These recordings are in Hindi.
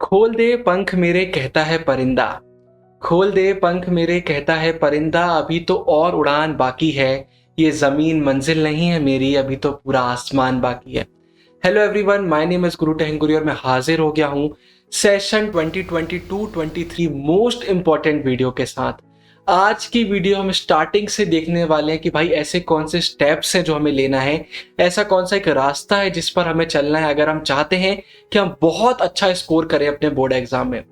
खोल दे पंख मेरे कहता है परिंदा। खोल दे पंख मेरे कहता है परिंदा, अभी तो और उड़ान बाकी है। ये जमीन मंजिल नहीं है मेरी, अभी तो पूरा आसमान बाकी है। Hello everyone, my name is गुरु टेहंगुरी और मैं हाजिर हो गया हूँ सेशन 2022-23 मोस्ट इंपॉर्टेंट वीडियो के साथ। आज की वीडियो हम स्टार्टिंग से देखने वाले हैं कि भाई ऐसे कौन से स्टेप्स हैं जो हमें लेना है, ऐसा कौन सा एक रास्ता है जिस पर हमें चलना है अगर हम चाहते हैं कि हम बहुत अच्छा स्कोर करें अपने बोर्ड एग्जाम में।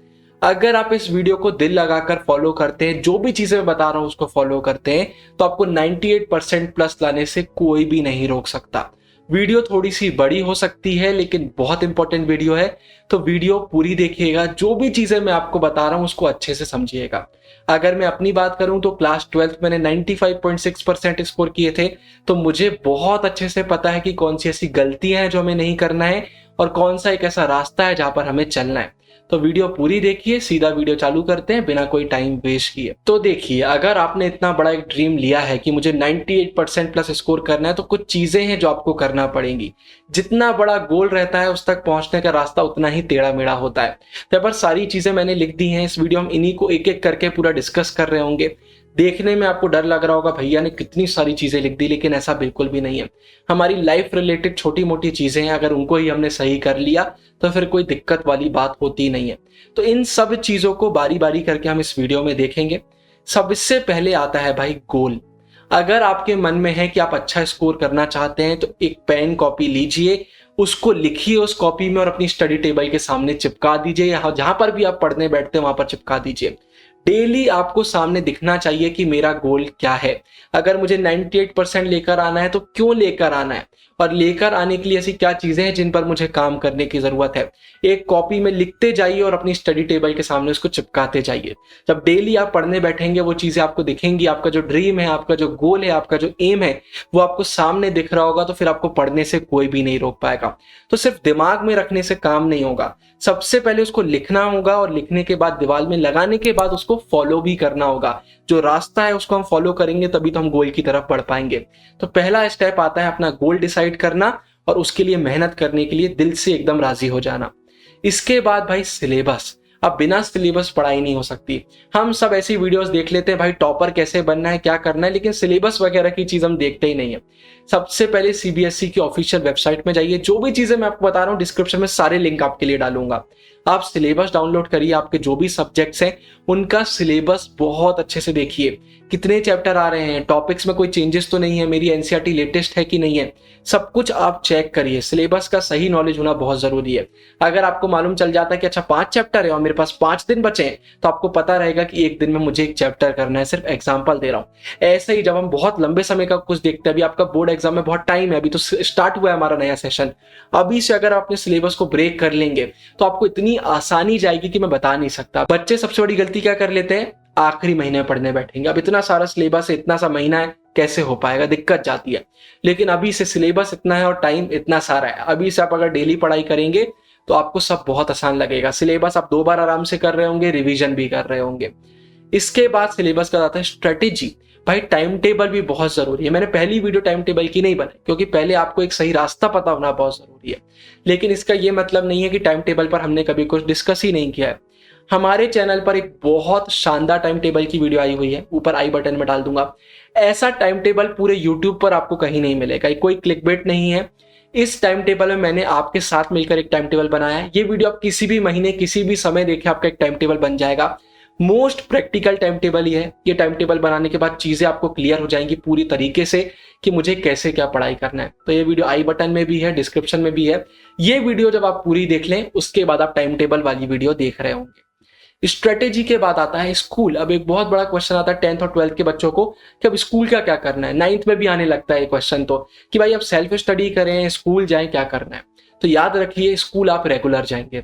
अगर आप इस वीडियो को दिल लगाकर फॉलो करते हैं, जो भी चीजें मैं बता रहा हूं उसको फॉलो करते हैं, तो आपको 98% प्लस लाने से कोई भी नहीं रोक सकता। वीडियो थोड़ी सी बड़ी हो सकती है लेकिन बहुत इंपॉर्टेंट वीडियो है, तो वीडियो पूरी देखिएगा। जो भी चीजें मैं आपको बता रहा हूं उसको अच्छे से समझिएगा। अगर मैं अपनी बात करूं तो क्लास 12th मैंने 95.6% स्कोर किए थे, तो मुझे बहुत अच्छे से पता है कि कौन सी ऐसी गलतियां हैं जो हमें नहीं करना है और कौन सा एक ऐसा रास्ता है जहां पर हमें चलना है। तो वीडियो पूरी देखिए, सीधा वीडियो चालू करते हैं बिना कोई टाइम वेस्ट किए। तो देखिए, अगर आपने इतना बड़ा एक ड्रीम लिया है कि मुझे 98% प्लस स्कोर करना है, तो कुछ चीजें हैं जो आपको करना पड़ेंगी। जितना बड़ा गोल रहता है उस तक पहुंचने का रास्ता उतना ही टेढ़ा मेढ़ा होता है। तो पर सारी चीजें मैंने लिख दी हैं, इस वीडियो हम इन्हीं को एक एक करके पूरा डिस्कस कर रहे होंगे। देखने में आपको डर लग रहा होगा भैया ने कितनी सारी चीजें लिख दी, लेकिन ऐसा बिल्कुल भी नहीं है। हमारी लाइफ रिलेटेड छोटी मोटी चीजें हैं, अगर उनको ही हमने सही कर लिया तो फिर कोई दिक्कत वाली बात होती नहीं है। तो इन सब चीजों को बारी बारी करके हम इस वीडियो में देखेंगे। सबसे पहले आता है भाई गोल। अगर आपके मन में है कि आप अच्छा स्कोर करना चाहते हैं तो एक पेन कॉपी लीजिए, उसको लिखिए उस कॉपी में और अपनी स्टडी टेबल के सामने चिपका दीजिए, या जहां पर भी आप पढ़ने बैठते हैं वहां पर चिपका दीजिए। डेली आपको सामने दिखना चाहिए कि मेरा गोल क्या है। अगर मुझे 98% लेकर आना है तो क्यों लेकर आना है, और लेकर आने के लिए ऐसी क्या चीजें हैं जिन पर मुझे काम करने की जरूरत है। एक कॉपी में लिखते जाइए और अपनी स्टडी टेबल के सामने उसको चिपकाते जाइए। जब डेली आप पढ़ने बैठेंगे वो चीजें आपको दिखेंगी, आपका जो ड्रीम है, आपका जो गोल है, आपका जो एम है, वो आपको सामने दिख रहा होगा, तो फिर आपको पढ़ने से कोई भी नहीं रोक पाएगा। तो सिर्फ दिमाग में रखने से काम नहीं होगा, सबसे पहले उसको लिखना होगा और लिखने के बाद दीवार में लगाने के बाद उसको फॉलो भी करना होगा। जो रास्ता है उसको हम फॉलो करेंगे तभी तो हम गोल की तरफ बढ़ पाएंगे। तो पहला स्टेप आता है अपना गोल डिसाइड करना और उसके लिए मेहनत करने के लिए दिल से एकदम राजी हो जाना। इसके बाद भाई सिलेबस। अब बिना सिलेबस पढ़ाई नहीं हो सकती। हम सब ऐसी वीडियोस देख लेते हैं भाई, टॉपर कैसे बनना है, क्या करना है, लेकिन सिलेबस वगैरह की चीज हम देखते ही नहीं है। सबसे पहले सीबीएसई की ऑफिशियल वेबसाइट में जाइए। जो भी चीजें मैं आपको बता रहा हूँ डिस्क्रिप्शन में सारे लिंक आपके लिए डालूंगा। आप सिलेबस डाउनलोड करिए, आपके जो भी सब्जेक्ट्स हैं उनका सिलेबस बहुत अच्छे से देखिए। कितने चैप्टर आ रहे हैं, टॉपिक्स में कोई चेंजेस तो नहीं है, मेरी एनसीईआरटी लेटेस्ट है कि नहीं है, सब कुछ आप चेक करिए। सिलेबस का सही नॉलेज होना बहुत जरूरी है। अगर आपको मालूम चल जाता है कि अच्छा 5 चैप्टर है और मेरे पास 5 दिन बचे हैं, तो आपको पता रहेगा कि एक दिन में मुझे एक चैप्टर करना है। सिर्फ एग्जांपल दे रहा हूं। ऐसे ही जब हम बहुत लंबे समय का कुछ देखते हैं, अभी आपका बोर्ड एग्जाम में बहुत टाइम है, अभी तो स्टार्ट हुआ है हमारा नया सेशन, अभी से अगर आप अपने सिलेबस को ब्रेक कर लेंगे तो आपको इतनी आसानी जाएगी कि मैं बता नहीं सकता। बच्चे सबसे बड़ी गलती क्या कर लेते हैं, आखिरी महीने में पढ़ने बैठेंगे। अब इतना सारा सिलेबस है, इतना सा महीना है, कैसे हो पाएगा, दिक्कत जाती है। लेकिन अभी से सिलेबस इतना है और टाइम इतना सारा है, अभी से आप अगर डेली पढ़ाई करेंगे तो आपको सब बहुत आसान लगेगा। सिलेबस आप 2 बार आराम से कर रहे होंगे, रिवीजन भी कर रहे होंगे। इसके बाद सिलेबस का आता है स्ट्रेटेजी। भाई टाइम टेबल भी बहुत जरूरी है। मैंने पहली वीडियो टाइम टेबल की नहीं बनाई क्योंकि पहले आपको एक सही रास्ता पता होना बहुत जरूरी है, लेकिन इसका यह मतलब नहीं है कि टाइम टेबल पर हमने कभी कुछ डिस्कस ही नहीं किया है। हमारे चैनल पर एक बहुत शानदार टाइम टेबल की वीडियो आई हुई है, ऊपर आई बटन में डाल दूंगा। ऐसा टाइम टेबल पूरे यूट्यूब पर आपको कहीं नहीं मिलेगा, कोई क्लिकबेट नहीं है। इस टाइम टेबल में मैंने आपके साथ मिलकर एक टाइम टेबल बनाया है। ये वीडियो आप किसी भी महीने किसी भी समय देखें, आपका एक टाइम टेबल बन जाएगा। मोस्ट प्रैक्टिकल टाइम टेबल ही है। ये टाइम टेबल बनाने के बाद चीजें आपको क्लियर हो जाएंगी पूरी तरीके से कि मुझे कैसे क्या पढ़ाई करना है। तो ये वीडियो आई बटन में भी है, डिस्क्रिप्शन में भी है। ये वीडियो जब आप पूरी देख लें उसके बाद आप टाइम टेबल वाली वीडियो देख रहे होंगे। स्ट्रेटेजी के बाद आता है स्कूल। अब एक बहुत बड़ा क्वेश्चन आता है 10th और 12th के बच्चों को कि अब स्कूल का क्या करना है। 9th में भी आने लगता है क्वेश्चन तो कि भाई अब सेल्फ स्टडी करें, स्कूल जाएं, क्या करना है। तो याद रखिए, स्कूल आप रेगुलर जाएंगे।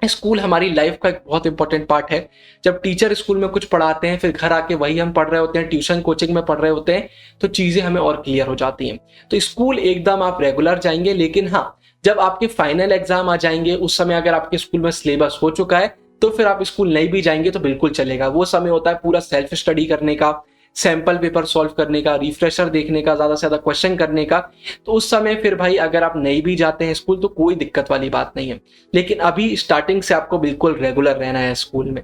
स्कूल हमारी लाइफ का एक बहुत इंपॉर्टेंट पार्ट है। जब टीचर स्कूल में कुछ पढ़ाते हैं फिर घर आके वही हम पढ़ रहे होते हैं, ट्यूशन कोचिंग में पढ़ रहे होते हैं, तो चीजें हमें और क्लियर हो जाती हैं। तो स्कूल एकदम आप रेगुलर जाएंगे, लेकिन हाँ, जब आपके फाइनल एग्जाम आ जाएंगे उस समय अगर आपके स्कूल में सिलेबस हो चुका है तो फिर आप स्कूल नहीं भी जाएंगे तो बिल्कुल चलेगा। वो समय होता है पूरा सेल्फ स्टडी करने का, सैंपल पेपर सॉल्व करने का, रिफ्रेशर देखने का, ज्यादा से ज्यादा क्वेश्चन करने का, तो उस समय फिर भाई अगर आप नहीं भी जाते हैं स्कूल तो कोई दिक्कत वाली बात नहीं है। लेकिन अभी स्टार्टिंग से आपको बिल्कुल रेगुलर रहना है स्कूल में।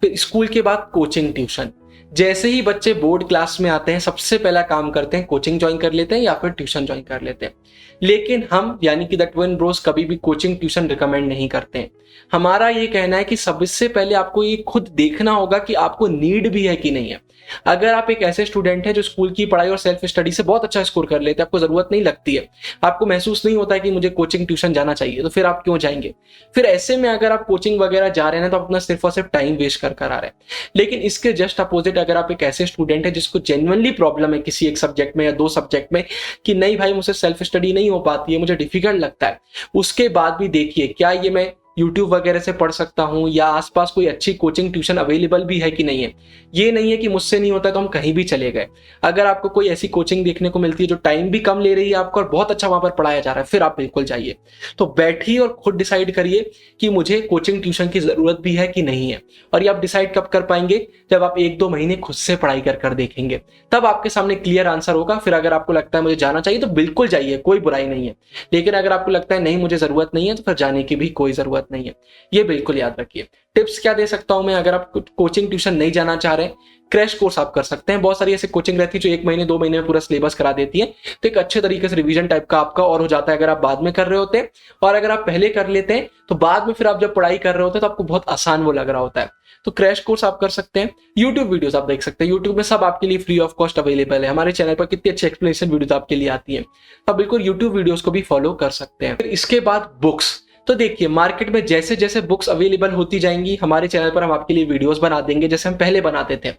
फिर स्कूल के बाद कोचिंग ट्यूशन। जैसे ही बच्चे बोर्ड क्लास में आते हैं सबसे पहला काम करते हैं कोचिंग ज्वाइन कर लेते हैं या फिर ट्यूशन ज्वाइन कर लेते हैं। लेकिन हम यानी कि द ट्विन ब्रोस कभी भी कोचिंग ट्यूशन रिकमेंड नहीं करते हैं। हमारा ये कहना है कि सबसे पहले आपको ये खुद देखना होगा कि आपको नीड भी है कि नहीं है। अगर आप एक ऐसे स्टूडेंट हैं जो स्कूल की पढ़ाई और सेल्फ स्टडी से बहुत अच्छा स्कोर कर लेते हैं, आपको जरूरत नहीं लगती है, आपको महसूस नहीं होता है कि मुझे कोचिंग ट्यूशन जाना चाहिए, तो फिर आप क्यों जाएंगे? फिर ऐसे में अगर आप कोचिंग वगैरह जा रहे हैं तो आप अपना सिर्फ और सिर्फ टाइम वेस्ट कर आ रहे हैं। लेकिन इसके जस्ट अपोजिट अगर आप एक ऐसे स्टूडेंट है जिसको जेन्युइनली प्रॉब्लम है किसी एक सब्जेक्ट में या दो सब्जेक्ट में कि नहीं भाई मुझसे सेल्फ स्टडी नहीं हो पाती है, मुझे डिफिकल्ट लगता है, उसके बाद भी देखिए क्या ये मैं यूट्यूब वगैरह से पढ़ सकता हूँ या आसपास कोई अच्छी कोचिंग ट्यूशन अवेलेबल भी है कि नहीं है। ये नहीं है कि मुझसे नहीं होता तो हम कहीं भी चले गए। अगर आपको कोई ऐसी कोचिंग देखने को मिलती है जो टाइम भी कम ले रही है आपको और बहुत अच्छा वहां पर पढ़ाया जा रहा है, फिर आप बिल्कुल जाइए। तो बैठिए और खुद डिसाइड करिए कि मुझे कोचिंग ट्यूशन की जरूरत भी है कि नहीं है। और ये आप डिसाइड कब कर पाएंगे? जब आप 1-2 महीने खुद से पढ़ाई कर देखेंगे, तब आपके सामने क्लियर आंसर होगा। फिर अगर आपको लगता है मुझे जाना चाहिए तो बिल्कुल जाइए, कोई बुराई नहीं है। लेकिन अगर आपको लगता है नहीं मुझे जरूरत नहीं है तो फिर जाने की भी कोई जरूरत नहीं है। ये बिल्कुल याद रखिए। टिप्स क्या दे सकता हूं मैं? अगर आप कोचिंग ट्यूशन नहीं जाना चाह रहे, क्रैश कोर्स आप कर सकते हैं। बहुत सारी ऐसी कोचिंग रहती है जो 1 महीने 2 महीने में पूरा सिलेबस करा देती है, तो एक अच्छे तरीके से रिवीजन टाइप का आपका और हो जाता है अगर आप बाद में कर रहे होते हैं। और अगर आप पहले कर लेते हैं तो बाद में फिर आप जब पढ़ाई कर रहे होते हैं तो आपको बहुत आसान वो लग रहा होता है। तो क्रैश कोर्स आप कर सकते हैं। यूट्यूब वीडियोस आप देख सकते हैं, यूट्यूब में सब आपके लिए फ्री ऑफ कॉस्ट अवेलेबल है। हमारे चैनल पर कितनी अच्छी एक्सप्लेनेशन वीडियोस आपके लिए आती है, आप बिल्कुल यूट्यूब वीडियोस को भी फॉलो कर सकते हैं। फिर इसके बाद बुक्स। तो देखिए मार्केट में जैसे जैसे बुक्स अवेलेबल होती जाएंगी हमारे चैनल पर हम आपके लिए वीडियोस बना देंगे जैसे हम पहले बनाते थे।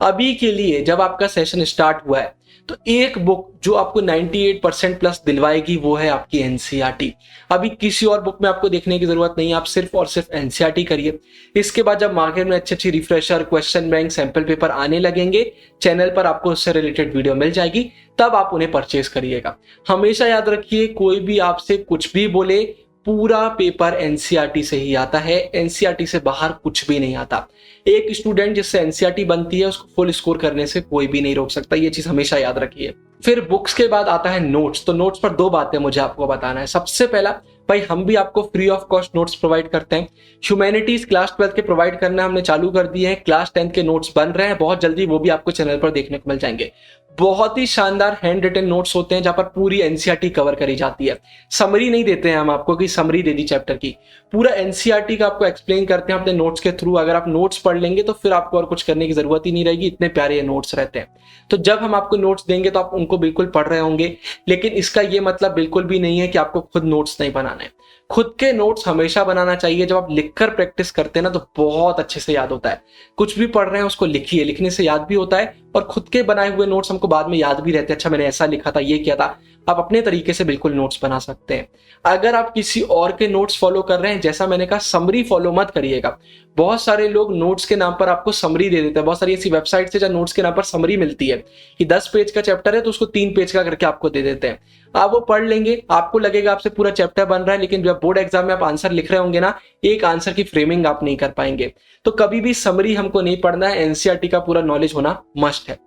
अभी के लिए जब आपका सेशन स्टार्ट हुआ है तो एक बुक जो आपको 98% प्लस दिलवाएगी वो है आपकी एनसीईआरटी। अभी किसी और बुक में आपको देखने की जरूरत नहीं है, आप सिर्फ और सिर्फ एनसीईआरटी करिए। इसके बाद जब मार्केट में अच्छी अच्छी refresher, question bank, sample paper आने लगेंगे, चैनल पर आपको उससे रिलेटेड वीडियो मिल जाएगी, तब आप उन्हें परचेज करिएगा। हमेशा याद रखिए कोई भी आपसे कुछ भी बोले, पूरा पेपर एनसीईआरटी से ही आता है, एनसीईआरटी से बाहर कुछ भी नहीं आता। एक स्टूडेंट जिससे एनसीईआरटी बनती है उसको फुल स्कोर करने से कोई भी नहीं रोक सकता, ये चीज हमेशा याद रखिए। फिर बुक्स के बाद आता है नोट्स। तो नोट्स पर 2 बातें मुझे आपको बताना है। सबसे पहला भाई हम भी आपको free of cost notes provide करते हैं। ह्यूमैनिटीज क्लास 12 के प्रोवाइड करना हमने चालू कर दिए हैं, क्लास 10 के नोट्स बन रहे हैं, बहुत जल्दी वो भी आपको चैनल पर देखने को मिल जाएंगे। बहुत ही शानदार हैंड रिटन नोट्स होते हैं जहां पर पूरी एनसीईआरटी कवर करी जाती है। समरी नहीं देते हैं हम आपको कि समरी दे दी चैप्टर की, पूरा एनसीईआरटी का आपको एक्सप्लेन करते हैं अपने नोट्स के थ्रू। अगर आप नोट्स पढ़ लेंगे तो फिर आपको और कुछ करने की जरूरत ही नहीं रहेगी, इतने प्यारे ये नोट्स रहते हैं। तो जब हम आपको नोट्स देंगे तो आप उनको बिल्कुल पढ़ रहे होंगे, लेकिन इसका ये मतलब बिल्कुल भी नहीं है कि आपको खुद नोट्स नहीं बनाने हैं। खुद के नोट्स हमेशा बनाना चाहिए। जब आप लिखकर प्रैक्टिस करते हैं ना तो बहुत अच्छे से याद होता है। कुछ भी पढ़ रहे हैं उसको लिखिए, लिखने से याद भी होता है और खुद के बनाए हुए नोट्स हमको बाद में याद भी रहते हैं। अच्छा मैंने ऐसा लिखा था, ये किया था। आप अपने तरीके से बिल्कुल नोट्स बना सकते हैं। अगर आप किसी और के नोट्स फॉलो कर रहे हैं, जैसा मैंने कहा समरी फॉलो मत करिएगा। बहुत सारे लोग नोट्स के नाम पर आपको समरी दे देते हैं। बहुत सारी ऐसी वेबसाइट से जहां नोट्स के नाम पर समरी मिलती है कि 10 पेज का चैप्टर है तो उसको 3 पेज का करके आपको दे देते हैं। आप वो पढ़ लेंगे, आपको लगेगा आपसे पूरा चैप्टर बन रहा है, लेकिन जब बोर्ड एग्जाम में आप आंसर लिख रहे होंगे ना, एक आंसर की फ्रेमिंग आप नहीं कर पाएंगे। तो कभी भी समरी हमको नहीं पढ़ना है, एनसीईआरटी का पूरा नॉलेज होना मस्ट है।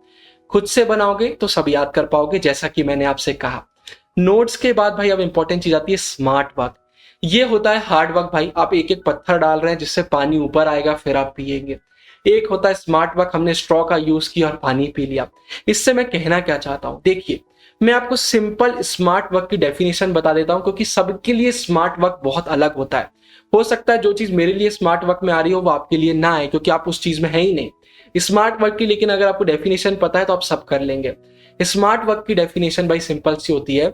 खुद से बनाओगे तो सब याद कर पाओगे, जैसा कि मैंने आपसे कहा। नोट्स के बाद भाई अब इंपॉर्टेंट चीज आती है स्मार्ट वर्क। ये होता है हार्ड वर्क भाई, आप एक एक पत्थर डाल रहे हैं जिससे पानी ऊपर आएगा फिर आप पिएंगे। एक होता है स्मार्ट वर्क, हमने स्ट्रॉ का यूज किया और पानी पी लिया। इससे मैं कहना क्या चाहता हूं, देखिए मैं आपको सिंपल स्मार्ट वर्क की डेफिनेशन बता देता हूं, क्योंकि सबके लिए स्मार्ट वर्क बहुत अलग होता है। हो सकता है जो चीज मेरे लिए स्मार्ट वर्क में आ रही हो वो आपके लिए ना आए, क्योंकि आप उस चीज में है ही नहीं स्मार्ट वर्क की। लेकिन अगर आपको डेफिनेशन पता है तो आप सब कर लेंगे। स्मार्ट वर्क की डेफिनेशन भाई सिंपल सी होती है,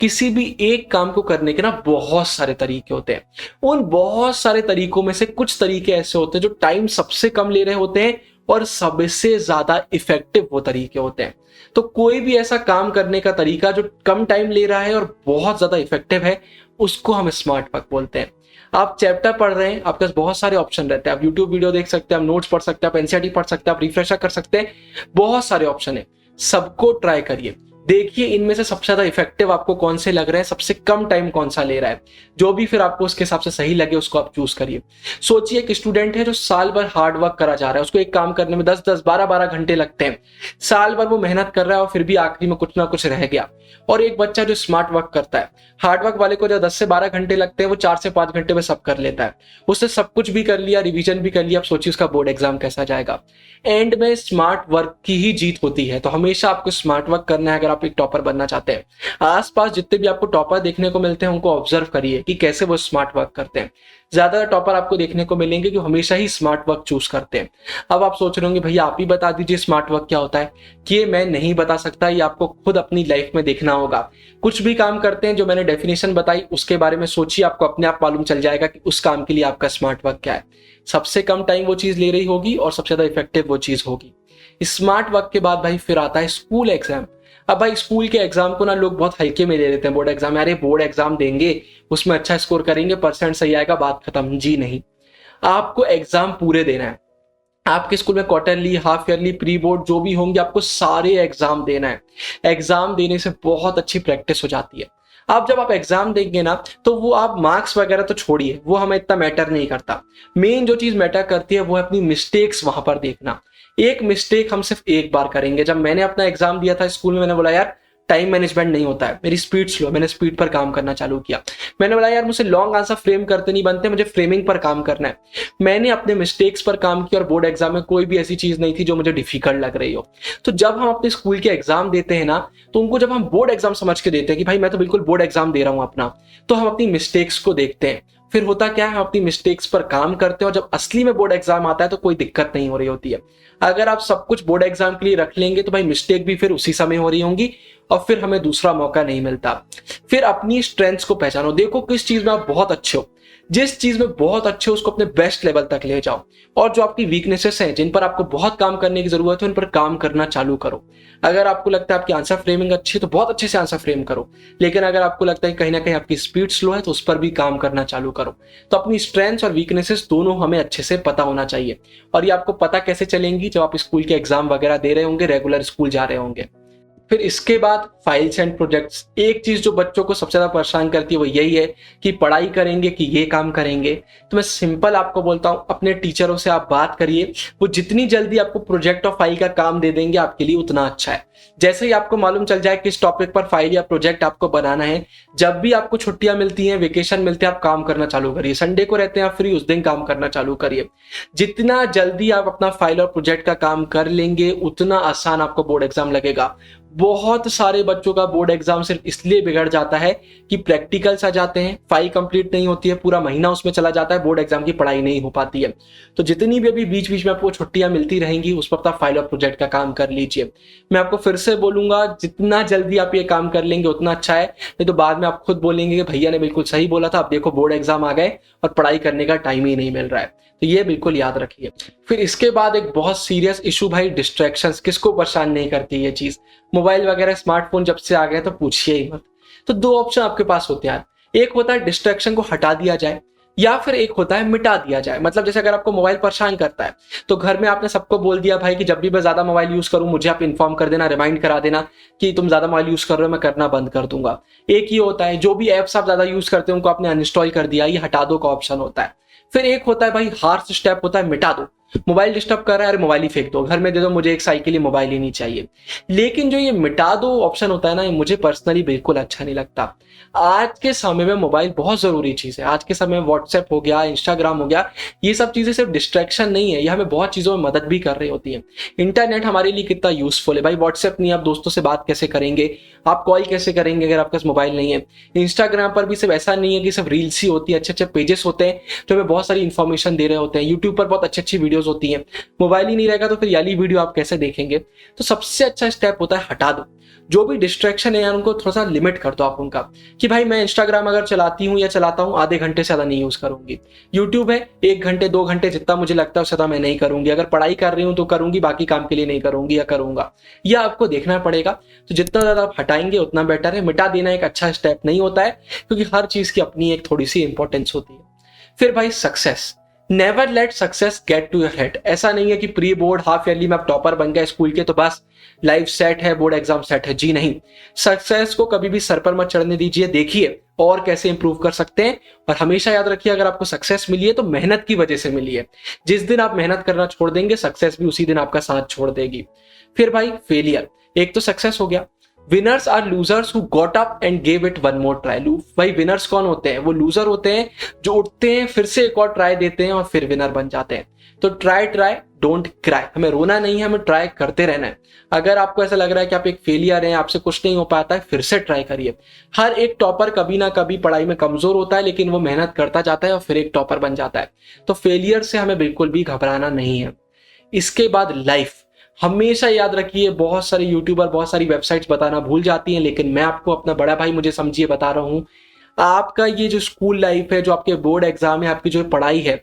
किसी भी एक काम को करने के ना बहुत सारे तरीके होते हैं। उन बहुत सारे तरीकों में से कुछ तरीके ऐसे होते हैं जो टाइम सबसे कम ले रहे होते हैं और सबसे ज्यादा इफेक्टिव वो तरीके होते हैं। तो कोई भी ऐसा काम करने का तरीका जो कम टाइम ले रहा है और बहुत ज्यादा इफेक्टिव है, उसको हम स्मार्ट वर्क बोलते हैं। आप चैप्टर पढ़ रहे हैं, आपके पास बहुत सारे ऑप्शन रहते हैं। आप यूट्यूब वीडियो देख सकते हैं, आप नोट्स पढ़ सकते हैं, आप एनसीईआरटी पढ़ सकते हैं, आप रिफ्रेशर कर सकते हैं, बहुत सारे ऑप्शन है। सबको ट्राई करिए। देखिए इनमें से सबसे ज्यादा इफेक्टिव आपको कौन से लग रहे हैं, सबसे कम टाइम कौन सा ले रहा है, जो भी फिर आपको उसके हिसाब से सही लगे उसको आप चूज करिए। सोचिए एक स्टूडेंट है जो साल भर हार्ड वर्क करा जा रहा है, उसको एक काम करने में 10-10 12-12 घंटे लगते हैं, साल भर वो मेहनत कर रहा है और फिर भी आखिरी में कुछ ना कुछ रह गया। और एक बच्चा जो स्मार्ट वर्क करता है, हार्ड वर्क वाले को जो 10 से 12 घंटे लगते हैं वो 4 से 5 घंटे में सब कर लेता है, उसने सब कुछ भी कर लिया, रिवीजन भी कर लिया। अब सोचिए उसका बोर्ड एग्जाम कैसा जाएगा। एंड में स्मार्ट वर्क की ही जीत होती है, तो हमेशा आपको स्मार्ट वर्क करना है अगर आप एक टॉपर बनना चाहते हैं। आसपास जितने भी आपको टॉपर देखने को मिलते हैं उनको ऑब्जर्व करिए कि कैसे वो स्मार्ट वर्क करते हैं। ज्यादा टॉपर आपको देखने को मिलेंगे कि हमेशा ही स्मार्ट वर्क चूज करते हैं। अब आप सोच रहे होंगे भैया आप ही बता दीजिए स्मार्ट वर्क क्या होता है। कि ये मैं नहीं बता सकता, ये आपको खुद अपनी लाइफ में देखना होगा। कुछ भी काम करते हैं जो मैंने डेफिनेशन बताई उसके बारे में सोचिए, आपको अपने आप मालूम चल जाएगा कि उस काम के लिए आपका स्मार्ट वर्क क्या है। सबसे कम टाइम वो चीज ले रही होगी और सबसे ज्यादा इफेक्टिव वो चीज होगी। स्मार्ट वर्क के बाद भाई फिर आता है स्कूल एग्जाम। अब भाई स्कूल के एग्जाम को ना लोग बहुत हल्के में ले लेते हैं, बोर्ड एग्जाम, अरे बोर्ड एग्जाम देंगे उसमें अच्छा स्कोर करेंगे, परसेंट सही आएगा, बात खत्म। जी नहीं, आपको एग्जाम पूरे देना है। आपके स्कूल में quarterly, half yearly, pre board जो भी होंगे, आपको सारे एग्जाम देना है। एग्जाम देने से बहुत अच्छी प्रैक्टिस हो जाती है। अब जब आप एग्जाम देंगे ना तो वो आप मार्क्स वगैरह तो छोड़िए, वो हमें इतना मैटर नहीं करता। मेन जो चीज मैटर करती है वो है अपनी मिस्टेक्स वहां पर देखना। एक मिस्टेक हम सिर्फ एक बार करेंगे। जब मैंने अपना एग्जाम दिया था स्कूल में, मैंने बोला यार टाइम मैनेजमेंट नहीं होता है, मेरी स्पीड स्लो, मैंने स्पीड पर काम करना चालू किया। मैंने बोला यार मुझसे लॉन्ग आंसर फ्रेम करते नहीं बनते, मुझे फ्रेमिंग पर काम करना है। मैंने अपने मिस्टेक्स पर काम किया और बोर्ड एग्जाम में कोई भी ऐसी चीज नहीं थी जो मुझे डिफिकल्ट लग रही हो। तो जब हम अपने स्कूल के एग्जाम देते हैं ना, तो उनको जब हम बोर्ड एग्जाम समझ के देते हैं कि भाई मैं तो बिल्कुल बोर्ड एग्जाम दे रहा हूं अपना, तो हम अपनी मिस्टेक्स को देखते हैं। फिर होता क्या है, हम अपनी मिस्टेक्स पर काम करते हैं और जब असली में बोर्ड एग्जाम आता है तो कोई दिक्कत नहीं हो रही होती है। अगर आप सब कुछ बोर्ड एग्जाम के लिए रख लेंगे तो भाई मिस्टेक भी फिर उसी समय हो रही होंगी और फिर हमें दूसरा मौका नहीं मिलता। फिर अपनी स्ट्रेंथ्स को पहचानो, देखो किस चीज में आप बहुत अच्छे हो। जिस चीज में बहुत अच्छे हो उसको अपने बेस्ट लेवल तक ले जाओ, और जो आपकी वीकनेसेस हैं जिन पर आपको बहुत काम करने की जरूरत है उन पर काम करना चालू करो। अगर आपको लगता है आपकी आंसर फ्रेमिंग अच्छी है तो बहुत अच्छे से आंसर फ्रेम करो, लेकिन अगर आपको लगता है कहीं ना कहीं आपकी स्पीड स्लो है तो उस पर भी काम करना चालू करो। तो अपनी स्ट्रेंथ्स और वीकनेसेस दोनों हमें अच्छे से पता होना चाहिए, और ये आपको पता कैसे चलेंगी, जब आप स्कूल के एग्जाम वगैरह दे रहे होंगे, रेगुलर स्कूल जा रहे होंगे। फिर इसके बाद फाइल्स एंड प्रोजेक्ट्स। एक चीज जो बच्चों को सबसे ज्यादा परेशान करती है वो यही है कि पढ़ाई करेंगे कि ये काम करेंगे। तो मैं सिंपल आपको बोलता हूं, अपने टीचरों से आप बात करिए, वो जितनी जल्दी आपको प्रोजेक्ट और फाइल का काम दे देंगे आपके लिए उतना अच्छा है। जैसे ही आपको मालूम चल जाए किस टॉपिक पर फाइल या प्रोजेक्ट आपको बनाना है, जब भी आपको छुट्टियां मिलती हैं, वेकेशन मिलते हैं, आप काम करना चालू करिए। संडे को रहते हैं आप फ्री, उस दिन काम करना चालू करिए। जितना जल्दी आप अपना फाइल और प्रोजेक्ट का काम कर लेंगे उतना आसान आपको बोर्ड एग्जाम लगेगा। बहुत सारे बच्चों का बोर्ड एग्जाम सिर्फ इसलिए बिगड़ जाता है कि प्रैक्टिकल्स आ जाते हैं, फाइल कंप्लीट नहीं होती है, पूरा महीना उसमें चला जाता है, बोर्ड एग्जाम की पढ़ाई नहीं हो पाती है। तो जितनी भी अभी बीच बीच में आपको छुट्टियां मिलती रहेंगी उस पर अपना फाइल और प्रोजेक्ट का काम कर लीजिए। मैं आपको फिर से बोलूंगा, जितना जल्दी आप ये काम कर लेंगे उतना अच्छा है, नहीं तो बाद में आप खुद बोलेंगे कि भैया ने बिल्कुल सही बोला था, अब देखो बोर्ड एग्जाम आ गए और पढ़ाई करने का टाइम ही नहीं मिल रहा है। तो ये बिल्कुल याद रखिए। फिर इसके बाद एक बहुत सीरियस इशू भाई, डिस्ट्रैक्शंस। किसको परेशान नहीं करती ये चीज? मोबाइल वगैरह स्मार्टफोन जब से आ गए तो पूछिए ही मत। तो दो ऑप्शन आपके पास होते हैं, एक होता है डिस्ट्रैक्शन को हटा दिया जाए, या फिर एक होता है मिटा दिया जाए। मतलब जैसे अगर आपको मोबाइल परेशान करता है तो घर में आपने सबको बोल दिया भाई कि जब भी मैं ज्यादा मोबाइल यूज करूं मुझे आप इन्फॉर्म कर देना, रिमाइंड करा देना कि तुम ज्यादा मोबाइल यूज कर रहे हो, मैं करना बंद कर दूंगा। एक ये होता है जो भी एप्स आप ज्यादा यूज करते हो उनको आपने अनइंस्टॉल कर दिया, ये हटा दो का ऑप्शन होता है। फिर एक होता है भाई हार्श स्टेप होता है, मिटा दो। मोबाइल डिस्टर्ब कर रहा है, अरे मोबाइल ही फेंक दो, घर में दे दो, मुझे एक साल के लिए मोबाइल ही नहीं चाहिए। लेकिन जो ये मिटा दो ऑप्शन होता है ना, ये मुझे पर्सनली बिल्कुल अच्छा नहीं लगता। आज के समय में मोबाइल बहुत जरूरी चीज है। आज के समय में व्हाट्सएप हो गया, इंस्टाग्राम हो गया, ये सब चीजें सिर्फ डिस्ट्रैक्शन नहीं है, ये हमें बहुत चीजों में मदद भी कर रही होती है। इंटरनेट हमारे लिए कितना यूजफुल है भाई। व्हाट्सएप नहीं, आप दोस्तों से बात कैसे करेंगे, आप कॉल कैसे करेंगे अगर आपके पास मोबाइल नहीं है। इंस्टाग्राम पर भी सिर्फ ऐसा नहीं है कि सिर्फ रील्स ही होती है, अच्छे अच्छे पेजेस होते हैं जो हमें बहुत सारी इंफॉर्मेशन दे रहे होते हैं। यूट्यूब पर बहुत अच्छी अच्छी वीडियोस होती हैं। मोबाइल ही नहीं रहेगा तो फिर याली वीडियो आप कैसे देखेंगे? तो सबसे अच्छा स्टेप होता है हटा दो। जो भी डिस्ट्रैक्शन है यार उनको थोड़ा सा लिमिट कर दो आप उनका, कि भाई मैं इंस्टाग्राम अगर चलाती हूँ या चलाता हूँ आधे घंटे से ज्यादा नहीं यूज करूंगी। यूट्यूब है 1 घंटे 2 घंटे जितना मुझे लगता है उससे ज्यादा मैं नहीं करूंगी। अगर पढ़ाई कर रही हूँ तो करूंगी, बाकी काम के लिए नहीं करूंगी या करूंगा। यह आपको देखना पड़ेगा। तो जितना ज्यादा आप हटाएंगे उतना बेटर है। मिटा देना एक अच्छा स्टेप नहीं होता है, क्योंकि हर चीज की अपनी एक थोड़ी सी इंपॉर्टेंस होती है। फिर भाई success, never let success get to your head. ऐसा नहीं है कि प्री बोर्ड हाफ ईयरली में आप टॉपर बन गए स्कूल के तो बस लाइफ सेट है, बोर्ड एग्जाम सेट है। जी नहीं, सक्सेस को कभी भी सर पर मत चढ़ने दीजिए, देखिए और कैसे इंप्रूव कर सकते हैं। और हमेशा याद रखिए, अगर आपको सक्सेस मिली है तो मेहनत की वजह से मिली है। जिस दिन आप मेहनत करना छोड़ देंगे, सक्सेस भी उसी दिन आपका साथ छोड़ देगी। फिर भाई फेलियर, एक तो सक्सेस हो गया। Winners are losers who got up and gave it one more try. भाई विनर्स कौन होते हैं? वो लूजर होते हैं जो उठते हैं, फिर से एक और ट्राई देते हैं और फिर विनर बन जाते हैं। तो ट्राई डोंट क्राई। हमें रोना नहीं है, हमें ट्राई करते रहना है। अगर आपको ऐसा लग रहा है कि आप एक फेलियर हैं, आपसे कुछ नहीं हो पाता है, फिर से ट्राई करिए। हर एक टॉपर कभी ना कभी पढ़ाई में कमजोर होता है, लेकिन वो मेहनत करता जाता है और फिर एक टॉपर बन जाता है। तो फेलियर से हमें बिल्कुल भी घबराना नहीं है। इसके बाद लाइफ, हमेशा याद रखिए, बहुत सारे यूट्यूबर बहुत सारी वेबसाइट्स बताना भूल जाती हैं, लेकिन मैं आपको अपना बड़ा भाई मुझे समझिए बता रहा हूं। आपका ये जो स्कूल लाइफ है, जो आपके बोर्ड एग्जाम है, आपकी जो पढ़ाई है,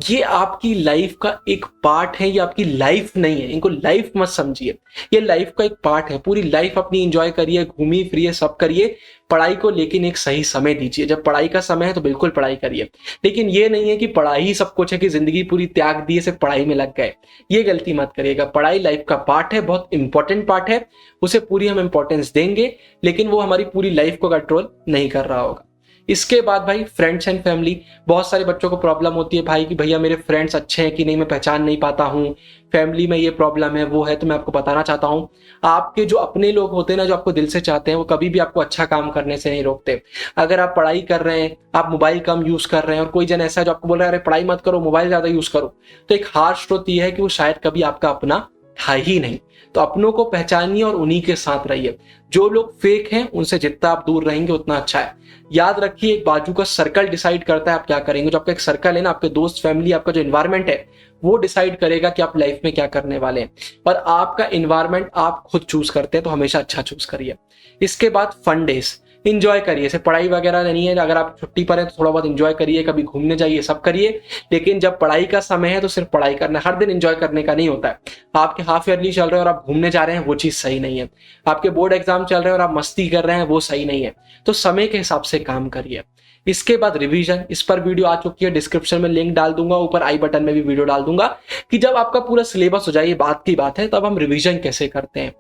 ये आपकी लाइफ का एक पार्ट है। ये आपकी लाइफ नहीं है, इनको लाइफ मत समझिए। ये लाइफ का एक पार्ट है। पूरी लाइफ अपनी एंजॉय करिए, घूमिए फिरिए, सब करिए। पढ़ाई को लेकिन एक सही समय दीजिए। जब पढ़ाई का समय है तो बिल्कुल पढ़ाई करिए, लेकिन ये नहीं है कि पढ़ाई ही सब कुछ है, कि जिंदगी पूरी त्याग दी सिर्फ पढ़ाई में लग गए। ये गलती मत करिएगा। पढ़ाई लाइफ का पार्ट है, बहुत इंपॉर्टेंट पार्ट है, उसे पूरी हम इंपॉर्टेंस देंगे, लेकिन वो हमारी पूरी लाइफ को कंट्रोल नहीं कर रहा होगा। इसके बाद भाई फ्रेंड्स एंड फैमिली, बहुत सारे बच्चों को प्रॉब्लम होती है भाई कि भैया मेरे फ्रेंड्स अच्छे हैं कि नहीं, मैं पहचान नहीं पाता हूँ, फैमिली में ये प्रॉब्लम है वो है। तो मैं आपको बताना चाहता हूँ, आपके जो अपने लोग होते हैं ना, जो आपको दिल से चाहते हैं, वो कभी भी आपको अच्छा काम करने से नहीं रोकते। अगर आप पढ़ाई कर रहे हैं, आप मोबाइल कम यूज कर रहे हैं और कोई जन ऐसा है जो आपको बोल रहा है अरे पढ़ाई मत करो, मोबाइल ज्यादा यूज करो, तो एक हार्श ट्रुथ ये है कि वो शायद कभी आपका अपना था ही नहीं। तो अपनों को पहचानिए और उन्हीं के साथ रहिए। जो लोग फेक हैं उनसे जितना आप दूर रहेंगे उतना अच्छा है। याद रखिए, एक बाजू का सर्कल डिसाइड करता है आप क्या करेंगे। जो आपका एक सर्कल है ना, आपके दोस्त, फैमिली, आपका जो एनवायरमेंट है, वो डिसाइड करेगा कि आप लाइफ में क्या करने वाले हैं। और आपका एनवायरमेंट आप खुद चूज करते हैं, तो हमेशा अच्छा चूज करिए। इसके बाद फन डेज, इंजॉय करिए। जैसे पढ़ाई वगैरह नहीं है, अगर आप छुट्टी पर हैं तो थोड़ा बहुत इंजॉय करिए, कभी घूमने जाइए, सब करिए। लेकिन जब पढ़ाई का समय है तो सिर्फ पढ़ाई करना, हर दिन इंजॉय करने का नहीं होता है। आपके हाफ ईयरली चल रहे हैं और आप घूमने जा रहे हैं, वो चीज सही नहीं है। आपके बोर्ड एग्जाम चल रहे हैं और आप मस्ती कर रहे हैं, वो सही नहीं है। तो समय के हिसाब से काम करिए। इसके बाद रिवीजन, इस पर वीडियो आ चुकी है, डिस्क्रिप्शन में लिंक डाल दूंगा, ऊपर आई बटन में भी वीडियो डाल दूंगा, कि जब आपका पूरा सिलेबस हो जाए, ये बात की बात है, तब हम रिवीजन कैसे करते हैं।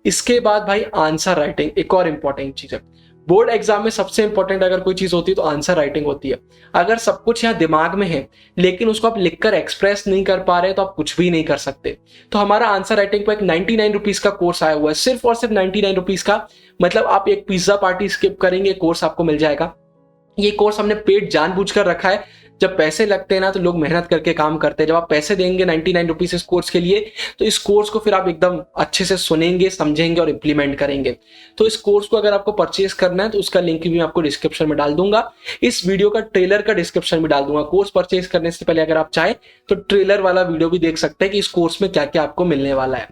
इसके बाद भाई आंसर राइटिंग, एक और इंपॉर्टेंट चीज है। बोर्ड एग्जाम में सबसे इंपॉर्टेंट अगर कोई चीज होती है तो आंसर राइटिंग होती है। अगर सब कुछ यहाँ दिमाग में है लेकिन उसको आप लिखकर एक्सप्रेस नहीं कर पा रहे तो आप कुछ भी नहीं कर सकते। तो हमारा आंसर राइटिंग पर एक 99 रुपीज का कोर्स आया हुआ है, सिर्फ और सिर्फ 99 रुपीज का। मतलब आप एक पिज्जा पार्टी स्किप करेंगे, कोर्स आपको मिल जाएगा। ये कोर्स हमने पेड जानबूझकर रखा है। जब पैसे लगते हैं ना तो लोग मेहनत करके काम करते हैं। जब आप पैसे देंगे 99 रुपीज इस कोर्स के लिए, तो इस कोर्स को फिर आप एकदम अच्छे से सुनेंगे, समझेंगे और इंप्लीमेंट करेंगे। तो इस कोर्स को अगर आपको परचेज करना है तो उसका लिंक भी मैं आपको डिस्क्रिप्शन में डाल दूंगा। इस वीडियो का ट्रेलर का डिस्क्रिप्शन में डाल दूंगा। कोर्स परचेज करने से पहले अगर आप चाहें तो ट्रेलर वाला वीडियो भी देख सकते हैं कि इस कोर्स में क्या क्या आपको मिलने वाला है।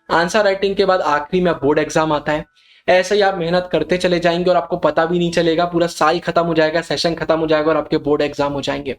आंसर राइटिंग के बाद आखिरी में बोर्ड एग्जाम आता है। ऐसे ही आप मेहनत करते चले जाएंगे और आपको पता भी नहीं चलेगा, पूरा साल खत्म हो जाएगा, सेशन खत्म हो जाएगा और आपके बोर्ड एग्जाम हो जाएंगे।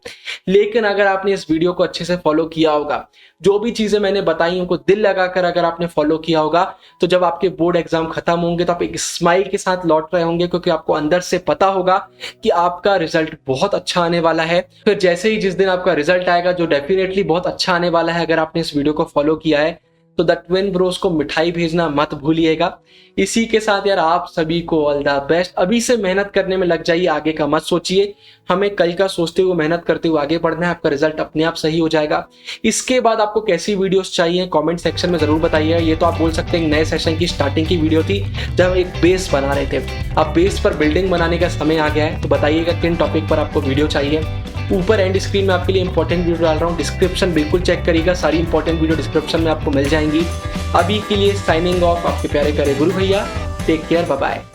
लेकिन अगर आपने इस वीडियो को अच्छे से फॉलो किया होगा, जो भी चीजें मैंने बताई उनको दिल लगाकर अगर आपने फॉलो किया होगा, तो जब आपके बोर्ड एग्जाम खत्म होंगे तो आप एक स्माइल के साथ लौट रहे होंगे, क्योंकि आपको अंदर से पता होगा कि आपका रिजल्ट बहुत अच्छा आने वाला है। फिर जैसे ही जिस दिन आपका रिजल्ट आएगा, जो डेफिनेटली बहुत अच्छा आने वाला है, अगर आपने इस वीडियो को फॉलो किया है, तो द ट्विन ब्रोस को मिठाई भेजना मत भूलिएगा। इसी के साथ यार आप सभी को ऑल द बेस्ट। अभी से मेहनत करने में लग जाइए, आगे का मत सोचिए। हमें कल का सोचते हुए, मेहनत करते हुए आगे बढ़ना है। आपका रिजल्ट अपने आप सही हो जाएगा। इसके बाद आपको कैसी वीडियोस चाहिए कमेंट सेक्शन में जरूर बताइए। ये तो आप बोल सकते हैं नए सेशन की स्टार्टिंग की वीडियो थी जब हम एक बेस बना रहे थे। अब बेस पर बिल्डिंग बनाने का समय आ गया है, तो बताइएगा किन टॉपिक पर आपको वीडियो चाहिए। ऊपर एंड स्क्रीन में आपके लिए इंपॉर्टेंट वीडियो डाल रहा हूँ, डिस्क्रिप्शन बिल्कुल चेक करिएगा, सारी इंपॉर्टेंट वीडियो डिस्क्रिप्शन में आपको मिल जाएंगी। अभी के लिए साइनिंग ऑफ, आपके प्यारे प्यारे गुरु भैया। Take care, bye bye.